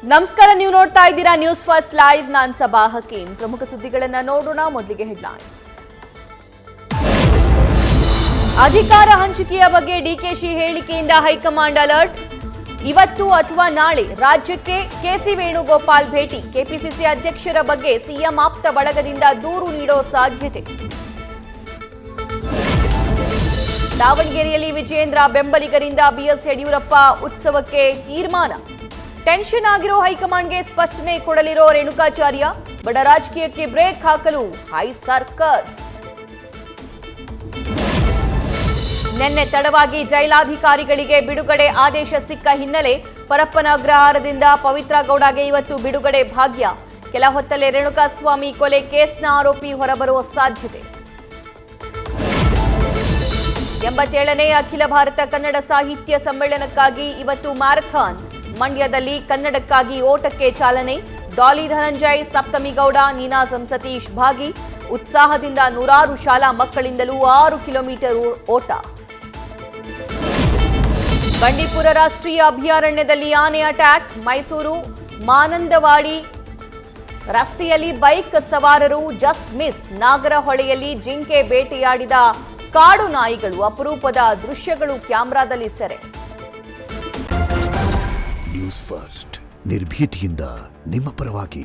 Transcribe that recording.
ನಮಸ್ಕಾರ, ನೀವು ನೋಡ್ತಾ ಇದ್ದೀರಾ ನ್ಯೂಸ್ ಫಸ್ಟ್ ಲೈವ್. ನಾನು ಸಬಾ ಹಕೀಂ. ಪ್ರಮುಖ ಸುದ್ದಿಗಳನ್ನ ನೋಡೋಣ. ಮೊದಲಿಗೆ ಹೆಡ್ಲೈನ್ಸ್. ಅಧಿಕಾರ ಹಂಚಿಕೆಯ ಬಗ್ಗೆ ಡಿಕೆಶಿ ಹೇಳಿಕೆಯಿಂದ ಹೈಕಮಾಂಡ್ ಅಲರ್ಟ್. ಇವತ್ತು ಅಥವಾ ನಾಳೆ ರಾಜ್ಯಕ್ಕೆ ಕೆಸಿ ವೇಣುಗೋಪಾಲ್ ಭೇಟಿ. ಕೆಪಿಸಿಸಿ ಅಧ್ಯಕ್ಷರ ಬಗ್ಗೆ ಸಿಎಂ ಆಪ್ತ ಬಳಗದಿಂದ ದೂರು ನೀಡೋ ಸಾಧ್ಯತೆ. ದಾವಣಗೆರೆಯಲ್ಲಿ ವಿಜಯೇಂದ್ರ ಬೆಂಬಲಿಗರಿಂದ ಬಿಎಸ್ ಯಡಿಯೂರಪ್ಪ ಉತ್ಸವಕ್ಕೆ ತೀರ್ಮಾನ. ಟೆನ್ಷನ್ ಆಗಿರೋ ಹೈಕಮಾಂಡ್ಗೆ ಸ್ಪಷ್ಟನೆ ಕೊಡಲಿರೋ ರೇಣುಕಾಚಾರ್ಯ. ಬಡ ರಾಜಕೀಯಕ್ಕೆ ಬ್ರೇಕ್ ಹಾಕಲು ಹೈ ಸರ್ಕಸ್. ನಿನ್ನೆ ತಡವಾಗಿ ಜೈಲಾಧಿಕಾರಿಗಳಿಗೆ ಬಿಡುಗಡೆ ಆದೇಶ ಸಿಕ್ಕ ಹಿನ್ನೆಲೆ ಪರಪ್ಪನ ಅಗ್ರಹಾರದಿಂದ ಪವಿತ್ರ ಗೌಡಗೆ ಇವತ್ತು ಬಿಡುಗಡೆ ಭಾಗ್ಯ. ಕೆಲ ಹೊತ್ತಲ್ಲೇ ರೇಣುಕಾಸ್ವಾಮಿ ಕೊಲೆ ಕೇಸ್ನ ಆರೋಪಿ ಹೊರಬರುವ ಸಾಧ್ಯತೆ. 87ನೇ ಅಖಿಲ ಭಾರತ ಕನ್ನಡ ಸಾಹಿತ್ಯ ಸಮ್ಮೇಳನಕ್ಕಾಗಿ ಇವತ್ತು ಮ್ಯಾರಥಾನ್. ಮಂಡ್ಯದಲ್ಲಿ ಕನ್ನಡಕ್ಕಾಗಿ ಓಟಕ್ಕೆ ಚಾಲನೆ. ಡಾಲಿ ಧನಂಜಯ್, ಸಪ್ತಮಿ ಗೌಡ, ನೀನಾಸಂ ಸತೀಶ್ ಭಾಗಿ. ಉತ್ಸಾಹದಿಂದ ನೂರಾರು ಶಾಲಾ ಮಕ್ಕಳಿಂದಲೂ 6 ಕಿಲೋಮೀಟರ್ ಓಟ. ಬಂಡೀಪುರ ರಾಷ್ಟ್ರೀಯ ಅಭಯಾರಣ್ಯದಲ್ಲಿ ಆನೆ ಅಟ್ಯಾಕ್. ಮೈಸೂರು ಮಾನಂದವಾಡಿ ರಸ್ತೆಯಲ್ಲಿ ಬೈಕ್ ಸವಾರರು ಜಸ್ಟ್ ಮಿಸ್. ನಾಗರಹೊಳೆಯಲ್ಲಿ ಜಿಂಕೆ ಬೇಟೆಯಾಡಿದ ಕಾಡು ನಾಯಿಗಳು. ಅಪರೂಪದ ದೃಶ್ಯಗಳು ಕ್ಯಾಮೆರಾದಲ್ಲಿ ಸೆರೆ. ನ್ಯೂಸ್ ಫಸ್ಟ್ ನಿರ್ಭೀತಿಯಿಂದ ನಿಮ್ಮ ಪರವಾಗಿ.